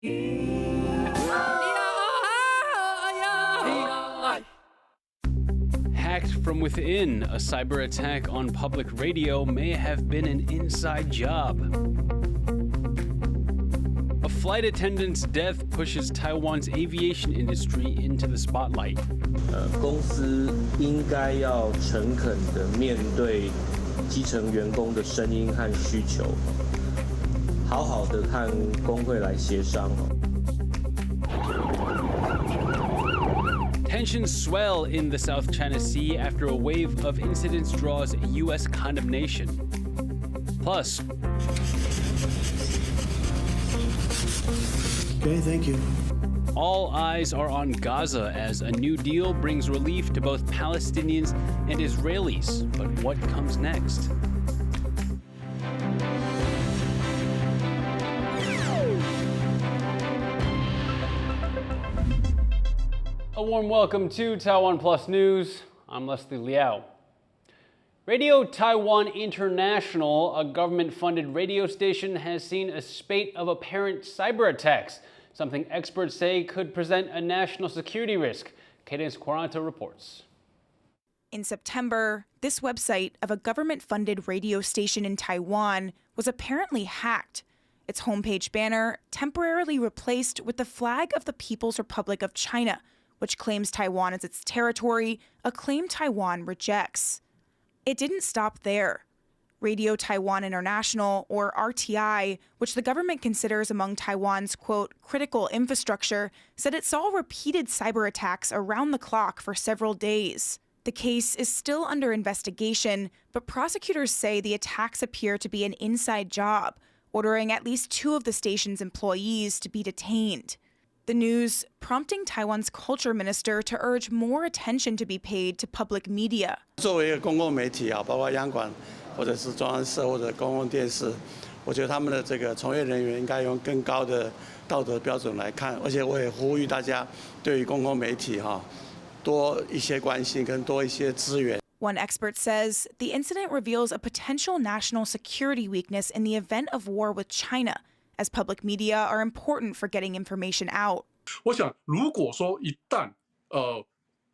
Hacked from within, a cyber attack on public radio may have been an inside job. A flight attendant's death pushes Taiwan's aviation industry into the spotlight. 公司应该要诚恳地面对基层员工的声音和需求，好好的和工会来协商。Tensions swell in the South China Sea after a wave of incidents draws U.S. condemnation. Plus, okay, thank you. All eyes are on Gaza as a new deal brings relief to both Palestinians and Israelis. But what comes next? A warm welcome to TaiwanPlus News. I'm Leslie Liao. Radio Taiwan International, a government-funded radio station, has seen a spate of apparent cyber attacks, something experts say could present a national security risk. Cadence Quaranta reports. In September, this website of a government-funded radio station in Taiwan was apparently hacked. Its homepage banner temporarily replaced with the flag of the People's Republic of China, which claims Taiwan as its territory, a claim Taiwan rejects. It didn't stop there. Radio Taiwan International, or RTI, which the government considers among Taiwan's, quote, critical infrastructure, said it saw repeated cyber attacks around the clock for several days. The case is still under investigation, but prosecutors say the attacks appear to be an inside job, ordering at least 2 of the station's employees to be detained. The news prompting Taiwan's culture minister to urge more attention to be paid to public media. 作为一个公共媒体啊，包括央广或者是中央社或者公共电视，我觉得他们的这个从业人员应该用更高的道德标准来看，而且我也呼吁大家对于公共媒体多一些关心跟多一些资源。 One expert says the incident reveals a potential national security weakness in the event of war with China, as public media are important for getting information out. 我想，如果说一旦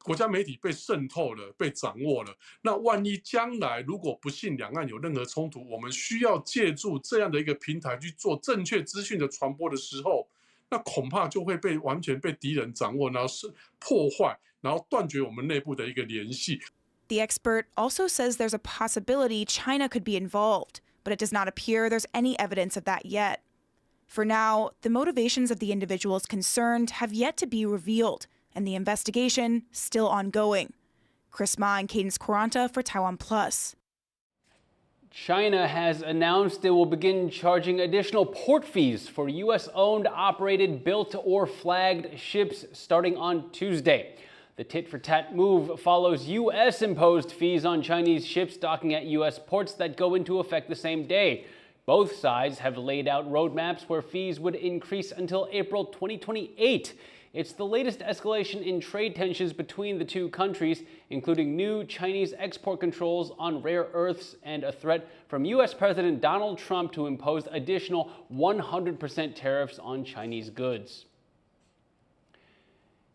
国家媒体被渗透了、被掌握了，那万一将来如果不幸两岸有任何冲突，我们需要借助这样的一个平台去做正确资讯的传播的时候，那恐怕就会完全被敌人掌握，然后是破坏，然后断绝我们内部的一个联系。 The expert also says there's a possibility China could be involved, but it does not appear there's any evidence of that yet. For now, the motivations of the individuals concerned have yet to be revealed, and the investigation still ongoing. Chris Ma and Cadence Quaranta for TaiwanPlus. China has announced it will begin charging additional port fees for U.S.-owned, operated, built, or flagged ships starting on Tuesday. The tit-for-tat move follows U.S.-imposed fees on Chinese ships docking at U.S. ports that go into effect the same day. Both sides have laid out roadmaps where fees would increase until April 2028. It's the latest escalation in trade tensions between the two countries, including new Chinese export controls on rare earths and a threat from U.S. President Donald Trump to impose additional 100% tariffs on Chinese goods.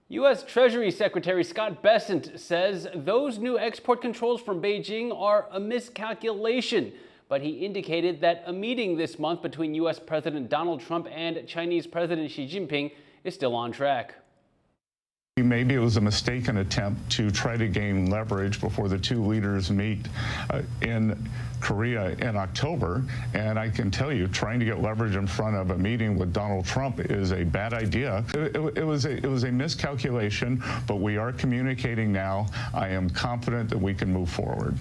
U.S. Treasury Secretary Scott Bessent says those new export controls from Beijing are a miscalculation, but he indicated that a meeting this month between U.S. President Donald Trump and Chinese President Xi Jinping is still on track. Maybe it was a mistaken attempt to try to gain leverage before the two leaders meet in Korea in October. And I can tell you, trying to get leverage in front of a meeting with Donald Trump is a bad idea. It was a miscalculation, but we are communicating now. I am confident that we can move forward.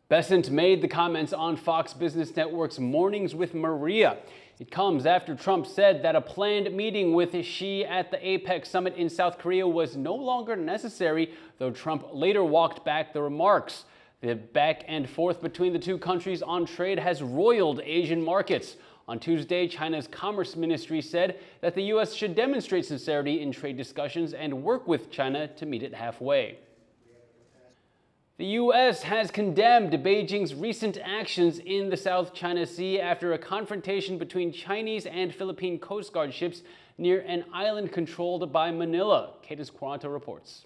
Bessent made the comments on Fox Business Network's Mornings with Maria. It comes after Trump said that a planned meeting with Xi at the APEC summit in South Korea was no longer necessary, though Trump later walked back the remarks. The back and forth between the two countries on trade has roiled Asian markets. On Tuesday, China's Commerce Ministry said that the U.S. should demonstrate sincerity in trade discussions and work with China to meet it halfway. The U.S. has condemned Beijing's recent actions in the South China Sea after a confrontation between Chinese and Philippine Coast Guard ships near an island controlled by Manila. Cadence Quaranto reports.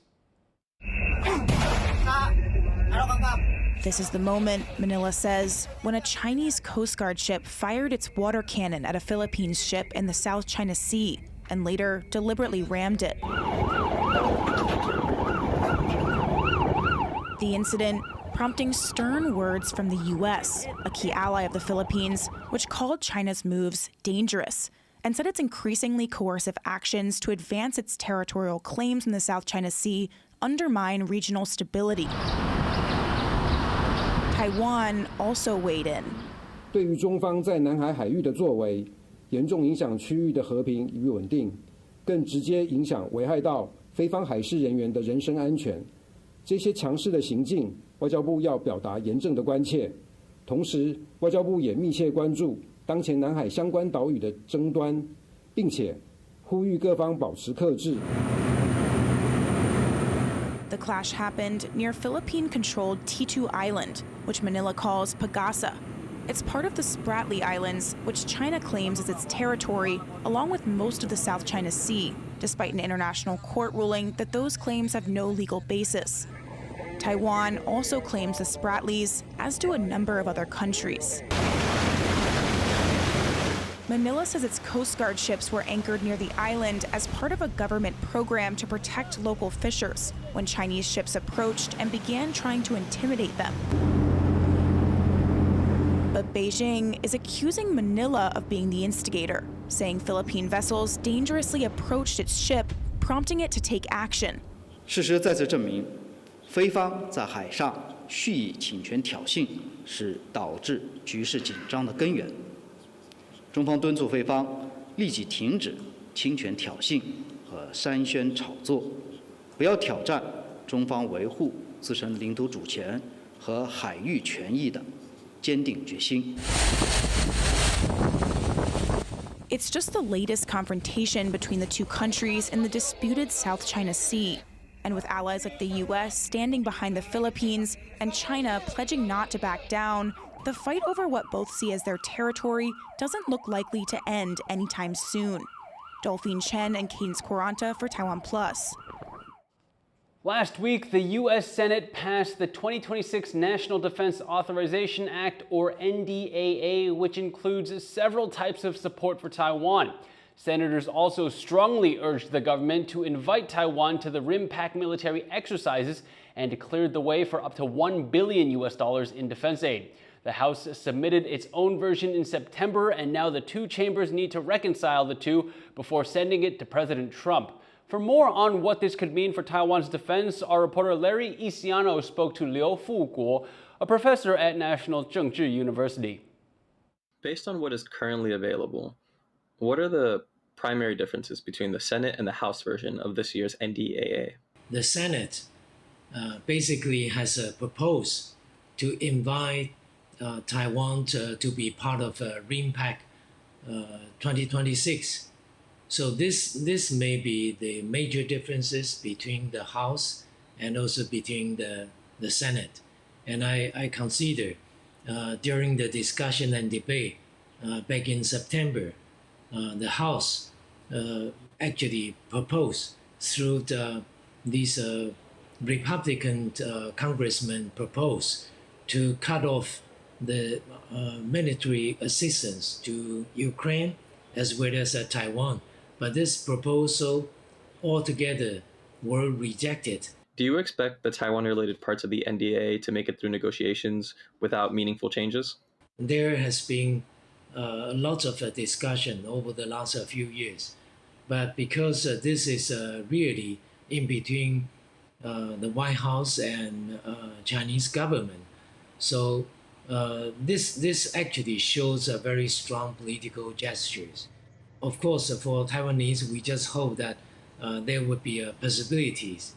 This is the moment, Manila says, when a Chinese Coast Guard ship fired its water cannon at a Philippines ship in the South China Sea and later deliberately rammed it. The incident prompting stern words from the U.S., a key ally of the Philippines, which called China's moves dangerous and said its increasingly coercive actions to advance its territorial claims in the South China Sea undermine regional stability. Taiwan also weighed in. 对于中方在南海海域的作为，严重影响区域的和平与稳定，更直接影响危害到非方海事人员的人身安全。这些强势的行径，外交部要表达严正的关切。同时，外交部也密切关注当前南海相关岛屿的争端，并且呼吁各方保持克制。The clash happened near Philippine-controlled T2 Island, which Manila calls Pagasa. It's part of the Spratly Islands, which China claims as its territory, along with most of the South China Sea, despite an international court ruling that those claims have no legal basis. Taiwan also claims the Spratlys, as do a number of other countries. Manila says its Coast Guard ships were anchored near the island as part of a government program to protect local fishers when Chinese ships approached and began trying to intimidate them. But Beijing is accusing Manila of being the instigator, saying Philippine vessels dangerously approached its ship, prompting it to take action. 事实再次证明，非方在海上蓄意侵权挑衅，是导致局势紧张的根源。中方敦促非方立即停止侵权挑衅和煽宣炒作，不要挑战中方维护自身领土主权和海域权益的坚定决心。It's just the latest confrontation between the two countries in the disputed South China Sea. And with allies like the U.S. standing behind the Philippines and China pledging not to back down, the fight over what both see as their territory doesn't look likely to end anytime soon. Dolphine Chen and Cadence Quaranta for TaiwanPlus. Last week, the U.S. Senate passed the 2026 National Defense Authorization Act, or NDAA, which includes several types of support for Taiwan. Senators also strongly urged the government to invite Taiwan to the RIMPAC military exercises and declared the way for up to $1 billion in defense aid. The House submitted its own version in September, and now the two chambers need to reconcile the two before sending it to President Trump. For more on what this could mean for Taiwan's defense, our reporter Larry Isiano spoke to Liao, a professor at National Zhengzhi University. Based on what is currently available, what are the primary differences between the Senate and the House version of this year's NDAA? The Senate basically has proposed to invite Taiwan to be part of RIMPAC 2026. So this may be the major differences between the House and also between the Senate. And I consider during the discussion and debate back in September, the House actually proposed through these Republican congressmen proposed to cut off the military assistance to Ukraine as well as Taiwan. But this proposal altogether were rejected. Do you expect the Taiwan-related parts of the NDAA to make it through negotiations without meaningful changes? There has been lots of discussion over the last few years. But because this is really in between the White House and Chinese government, so this actually shows a very strong political gestures. Of course, for Taiwanese, we just hope that there would be possibilities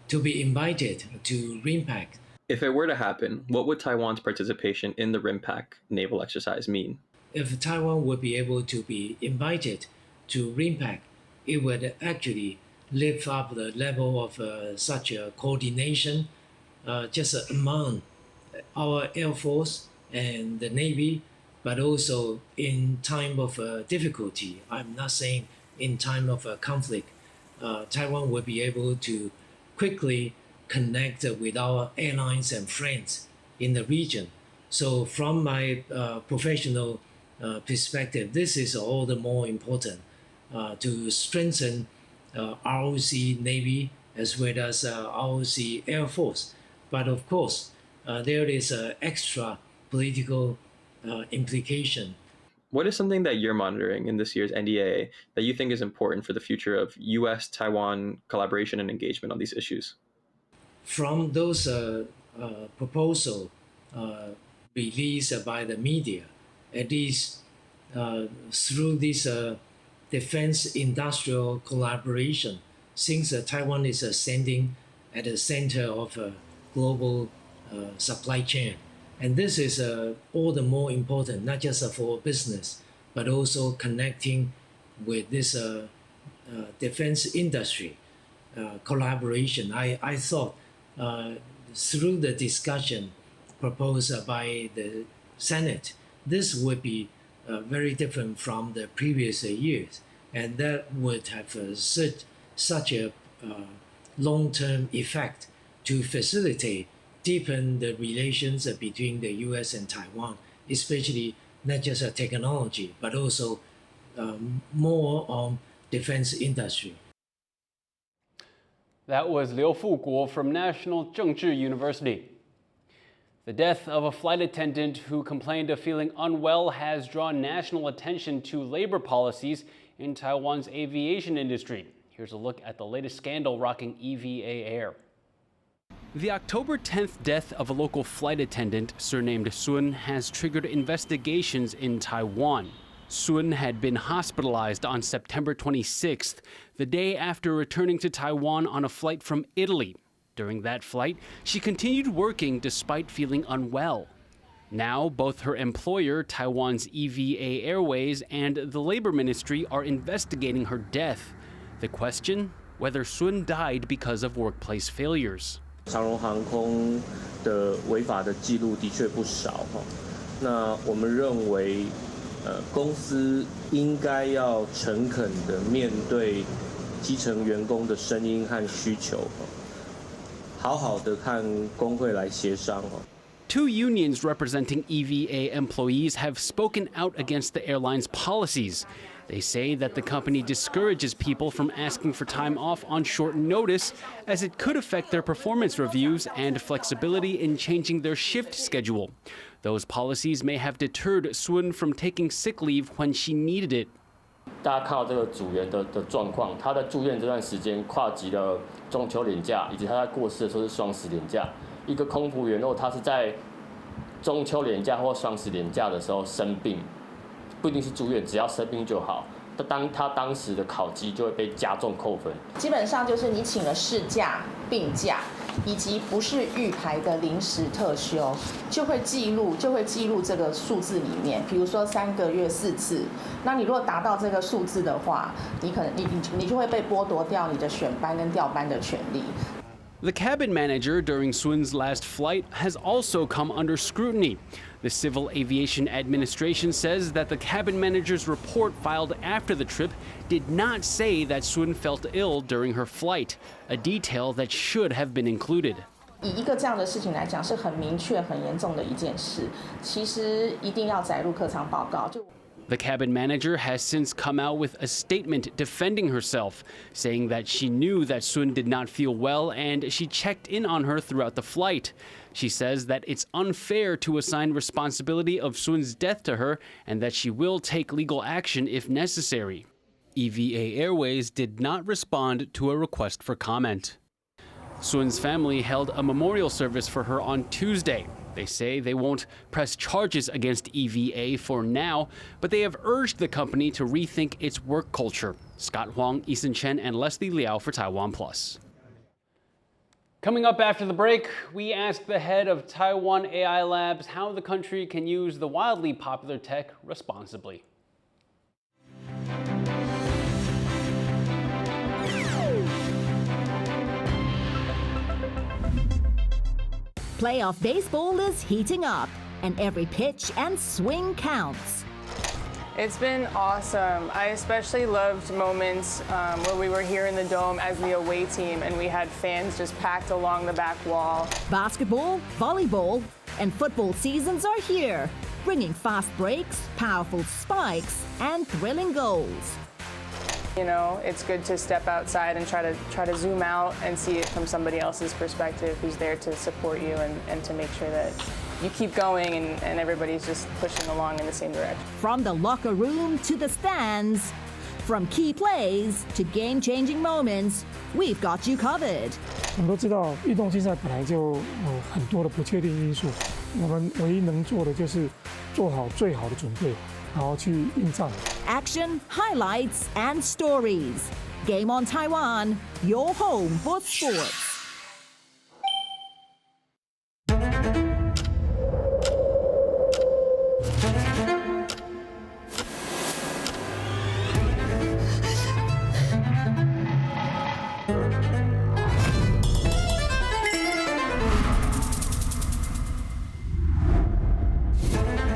to be invited to RIMPAC. If it were to happen, what would Taiwan's participation in the RIMPAC naval exercise mean? If Taiwan would be able to be invited to RIMPAC, it would actually lift up the level of such a coordination just among our Air Force and the Navy but also in time of difficulty. I'm not saying in time of conflict, Taiwan will be able to quickly connect with our allies and friends in the region. So from my professional perspective, this is all the more important to strengthen ROC Navy as well as ROC Air Force. But of course, there is an extra political implication. What is something that you're monitoring in this year's NDAA that you think is important for the future of US-Taiwan collaboration and engagement on these issues? From those proposals released by the media, at least through this defense industrial collaboration, since Taiwan is standing at the center of a global supply chain. And this is all the more important, not just for business, but also connecting with this defense industry collaboration. I thought through the discussion proposed by the Senate, this would be very different from the previous years, and that would have such a long-term effect to facilitate, deepen the relations between the US and Taiwan, especially not just technology, but also more on defense industry. That was Liao from National Zhengzhi University. The death of a flight attendant who complained of feeling unwell has drawn national attention to labor policies in Taiwan's aviation industry. Here's a look at the latest scandal rocking EVA Air. The October 10th death of a local flight attendant, surnamed Sun, has triggered investigations in Taiwan. Sun had been hospitalized on September 26th, the day after returning to Taiwan on a flight from Italy. During that flight, she continued working despite feeling unwell. Now, both her employer, Taiwan's EVA Airways, and the Labor Ministry are investigating her death. The question? Whether Sun died because of workplace failures. 长荣航空的违法的记录的确不少哈，那我们认为，公司应该要诚恳的面对基层员工的声音和需求，好好的看工会来协商哈。 Two unions representing EVA employees have spoken out against the airline's policies. They say that the company discourages people from asking for time off on short notice, as it could affect their performance reviews and flexibility in changing their shift schedule. Those policies may have deterred Sun from taking sick leave when she needed it. 大家看到这个组员的状况，他在住院这段时间跨级了中秋连假，以及他在过世的时候是双十连假。一个空服员如果他是在中秋连假或双十连假的时候生病，不一定是住院，只要生病就好。他当时的考绩就会被加重扣分。基本上就是你请了事假、病假，以及不是预排的临时特休，就会记录这个数字里面。比如说3个月4次，那你如果达到这个数字的话，你就会被剥夺掉你的选班跟调班的权利。 The cabin manager during Sun's last flight has also come under scrutiny. The Civil Aviation Administration says that the cabin manager's report filed after the trip did not say that Sun felt ill during her flight, a detail that should have been included. 以一个这样的事情来讲，是很明确、很严重的一件事。其实一定要载入客舱报告。 The cabin manager has since come out with a statement defending herself, saying that she knew that Sun did not feel well and she checked in on her throughout the flight. She says that it's unfair to assign responsibility of Sun's death to her and that she will take legal action if necessary. EVA Airways did not respond to a request for comment. Sun's family held a memorial service for her on Tuesday. They say they won't press charges against EVA for now, but they have urged the company to rethink its work culture. Scott Huang, Eason Chen, and Leslie Liao for TaiwanPlus. Coming up after the break, we ask the head of Taiwan AI Labs how the country can use the wildly popular tech responsibly. Playoff baseball is heating up, and every pitch and swing counts. It's been awesome. I especially loved moments where we were here in the Dome as the away team and we had fans just packed along the back wall. Basketball, volleyball, and football seasons are here, bringing fast breaks, powerful spikes, and thrilling goals. You know, it's good to step outside and try to zoom out and see it from somebody else's perspective who's there to support you and to make sure that you keep going and everybody's just pushing along in the same direction. From the locker room to the stands, from key plays to game-changing moments, we've got you covered. 我们都知道，运动竞赛本来就很多的不确定因素，我们唯一能做的就是做好最好的准备，然后去应战。Action, highlights, and stories. Game on Taiwan, your home for sports.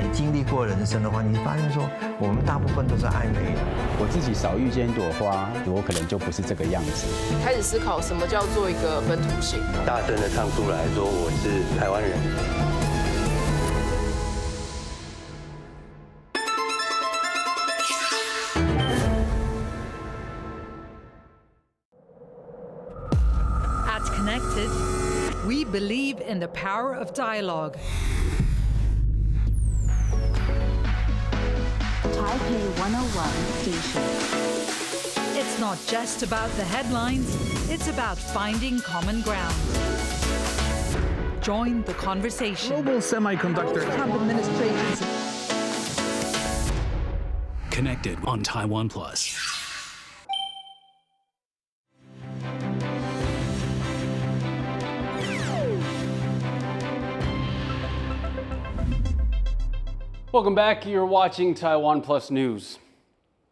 你经历过人生的话，你发现说，我们大部分都是爱美的。我自己少遇见一朵花，我可能就不是这个样子。开始思考什么叫做一个本土性，大声的唱出来说我是台湾人。At Connected, we believe in the power of dialogue. Taipei 101 station. It's not just about the headlines, it's about finding common ground. Join the conversation. Global semiconductor administrations. Connected on TaiwanPlus. Welcome back. You're watching Taiwan Plus News.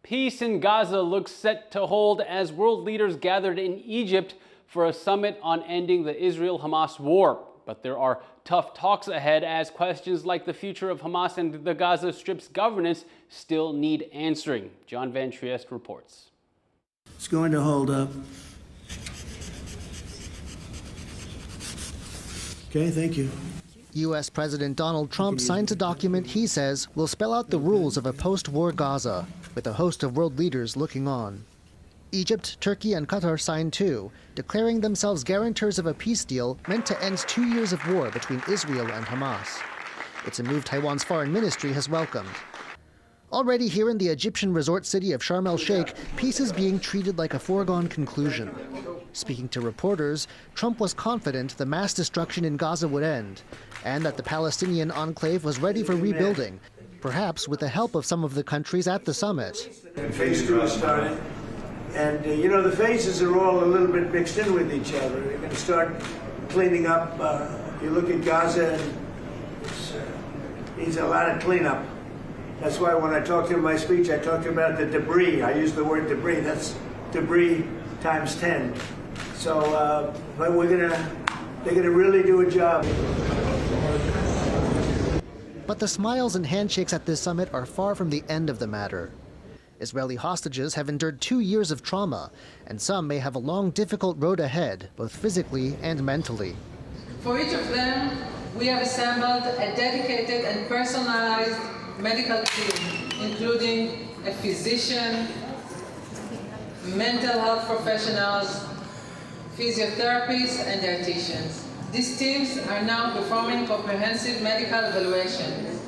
Peace in Gaza looks set to hold as world leaders gathered in Egypt for a summit on ending the Israel-Hamas war. But there are tough talks ahead as questions like the future of Hamas and the Gaza Strip's governance still need answering. John Van Trieste reports. It's going to hold up. Okay, thank you. U.S. President Donald Trump signs a document he says will spell out the rules of a post-war Gaza, with a host of world leaders looking on. Egypt, Turkey, and Qatar signed too, declaring themselves guarantors of a peace deal meant to end 2 years of war between Israel and Hamas. It's a move Taiwan's foreign ministry has welcomed. Already here in the Egyptian resort city of Sharm el-Sheikh, peace is being treated like a foregone conclusion. Speaking to reporters, Trump was confident the mass destruction in Gaza would end, and that the Palestinian enclave was ready for rebuilding, perhaps with the help of some of the countries at the summit. Phase 2 has started, and you know, the phases are all a little bit mixed in with each other. They're going to start cleaning up. You look at Gaza, and it needs a lot of cleanup. That's why when I talked in my speech, I talked about the debris. I used the word debris. That's debris times 10. So, but they're gonna really do a job. But the smiles and handshakes at this summit are far from the end of the matter. Israeli hostages have endured 2 years of trauma, and some may have a long, difficult road ahead, both physically and mentally. For each of them, we have assembled a dedicated and personalized medical team, including a physician, mental health professionals, physiotherapists, and dietitians. These teams are now performing comprehensive medical evaluations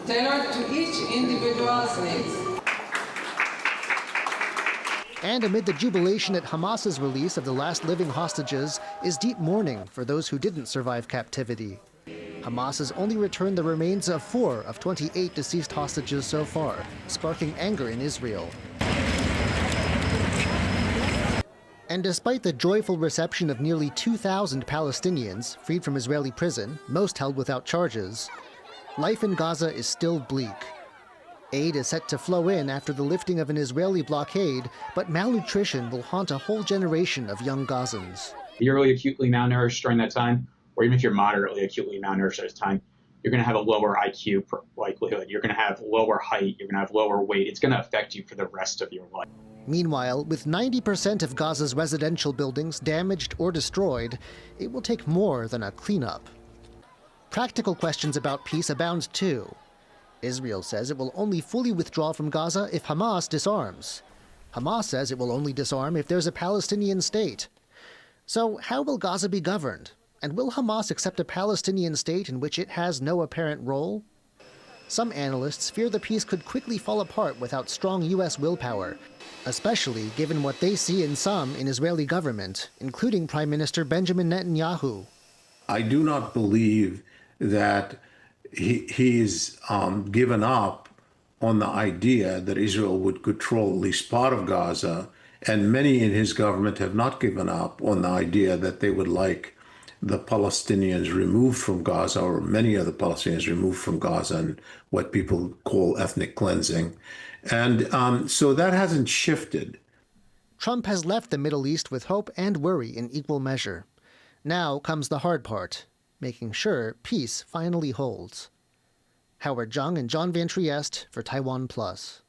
tailored to each individual's needs. And amid the jubilation at Hamas's release of the last living hostages is deep mourning for those who didn't survive captivity. Hamas has only returned the remains of 4 of 28 deceased hostages so far, sparking anger in Israel. And despite the joyful reception of nearly 2,000 Palestinians freed from Israeli prison, most held without charges, life in Gaza is still bleak. Aid is set to flow in after the lifting of an Israeli blockade, but malnutrition will haunt a whole generation of young Gazans. If you're really acutely malnourished during that time, or even if you're moderately acutely malnourished at this time, you're going to have a lower IQ likelihood. You're going to have lower height. You're going to have lower weight. It's going to affect you for the rest of your life. Meanwhile, with 90% of Gaza's residential buildings damaged or destroyed, it will take more than a cleanup. Practical questions about peace abound too. Israel says it will only fully withdraw from Gaza if Hamas disarms. Hamas says it will only disarm if there's a Palestinian state. So how will Gaza be governed? And will Hamas accept a Palestinian state in which it has no apparent role? Some analysts fear the peace could quickly fall apart without strong U.S. willpower, especially given what they see in some in Israeli government, including Prime Minister Benjamin Netanyahu. I do not believe that he's given up on the idea that Israel would control at least part of Gaza, and many in his government have not given up on the idea that they would like the Palestinians removed from Gaza, or many of the Palestinians removed from Gaza, and what people call ethnic cleansing. And so that hasn't shifted. Trump has left the Middle East with hope and worry in equal measure. Now comes the hard part, making sure peace finally holds. Howard Jung and John Van Trieste for TaiwanPlus.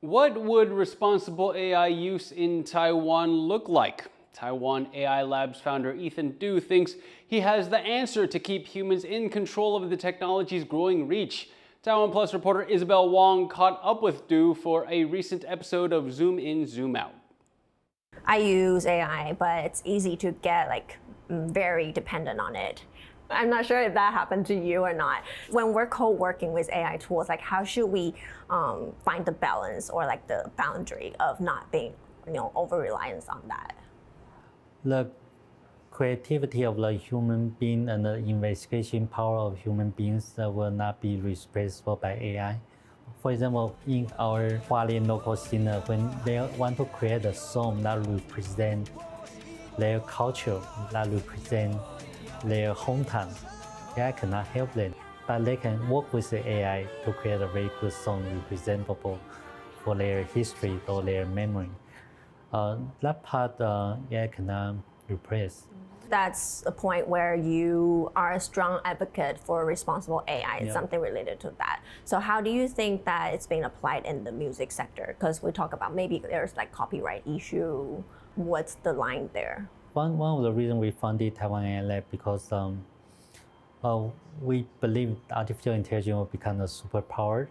What would responsible AI use in Taiwan look like? Taiwan AI Labs founder Ethan Du thinks he has the answer to keep humans in control of the technology's growing reach. TaiwanPlus reporter Isabel Wong caught up with Du for a recent episode of Zoom In, Zoom Out. I use AI, but it's easy to get very dependent on it. I'm not sure if that happened to you or not. When we're co-working with AI tools, how should we find the balance or the boundary of not being, over-reliance on that? The creativity of the human being and the investigation power of human beings will not be replaceable by AI. For example, in our Hualien local scene, when they want to create a song that represents their culture, that represents their hometown, AI cannot help them, but they can work with the AI to create a very good song representable for their history or their memory. That part AI cannot replace. That's a point where you are a strong advocate for responsible AI, Yeah. something related to that. So how do you think that it's being applied in the music sector? Because we talk about maybe there's copyright issue. What's the line there? One of the reasons we funded Taiwan AI Lab because we believe artificial intelligence will become a superpower,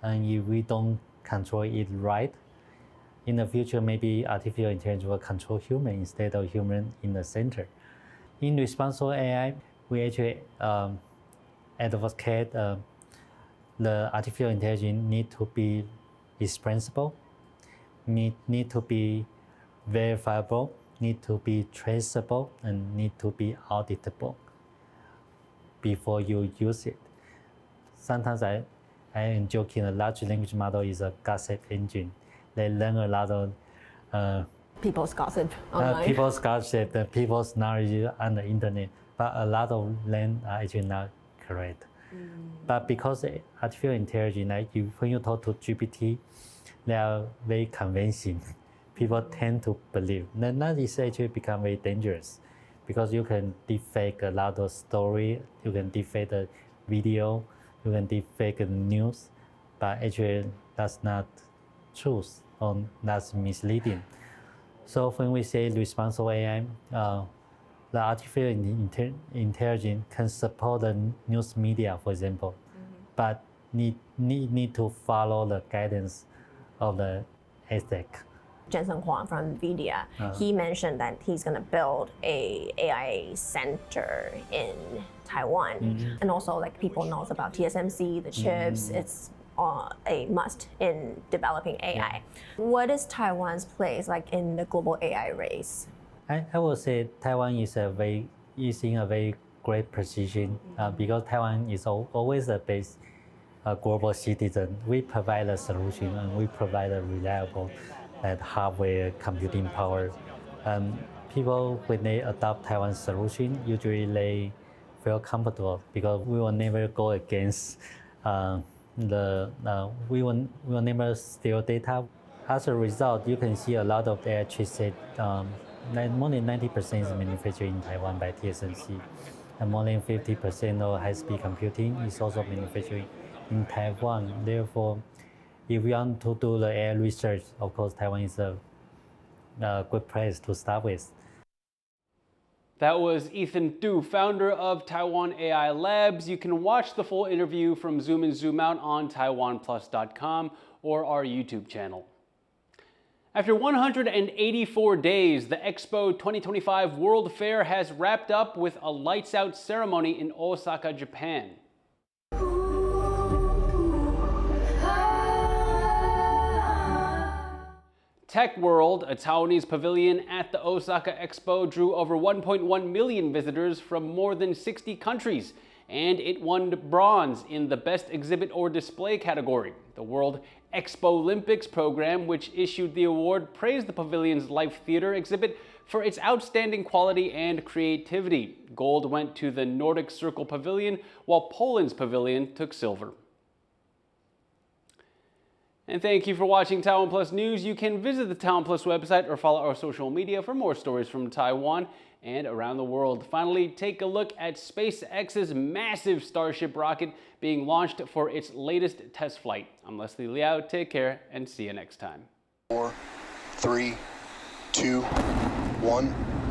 and if we don't control it right, in the future maybe artificial intelligence will control human instead of human in the center. In responsible AI, we actually advocate the artificial intelligence need to be responsible, need to be verifiable, need to be traceable, and need to be auditable before you use it. Sometimes I am joking, a large language model is a gossip engine. They learn a lot of People's gossip online. People's gossip, people's knowledge on the internet, but a lot of them are actually not correct. But because artificial intelligence, when you talk to GPT, they are very convincing. People tend to believe. Then that is actually become very dangerous because you can deepfake a lot of story, you can deepfake the video, you can deepfake the news, but actually that's not truth or that's misleading. So when we say responsible AI, the artificial intelligence can support the news media, for example, but need to follow the guidance of the ethic. Jensen Huang from NVIDIA, he mentioned that he's going to build a AI center in Taiwan. And also people knows about TSMC, the chips, it's a must in developing AI. What is Taiwan's place in the global AI race? I would say Taiwan is in a very great position because Taiwan is always a global citizen. We provide a solution and we provide a reliable hardware computing power. People, when they adopt Taiwan's solution, usually they feel comfortable because we will never go against we will never steal data. As a result, you can see a lot of AI chipset, more than 90% is manufactured in Taiwan by TSMC. and more than 50% of high-speed computing is also manufactured in Taiwan. Therefore, if we want to do the AI research, of course, Taiwan is a good place to start with. That was Ethan Du, founder of Taiwan AI Labs. You can watch the full interview from Zoom In Zoom Out on TaiwanPlus.com or our YouTube channel. After 184 days, the Expo 2025 World Fair has wrapped up with a lights out ceremony in Osaka, Japan. Tech World, a Taiwanese pavilion at the Osaka Expo, drew over 1.1 million visitors from more than 60 countries, and it won bronze in the Best Exhibit or Display category. The World Expo Olympics program, which issued the award, praised the pavilion's live theater exhibit for its outstanding quality and creativity. Gold went to the Nordic Circle Pavilion, while Poland's pavilion took silver. And thank you for watching Taiwan Plus News. You can visit the Taiwan Plus website or follow our social media for more stories from Taiwan and around the world. Finally, take a look at SpaceX's massive Starship rocket being launched for its latest test flight. I'm Leslie Liao. Take care and see you next time. 4, 3, 2, 1.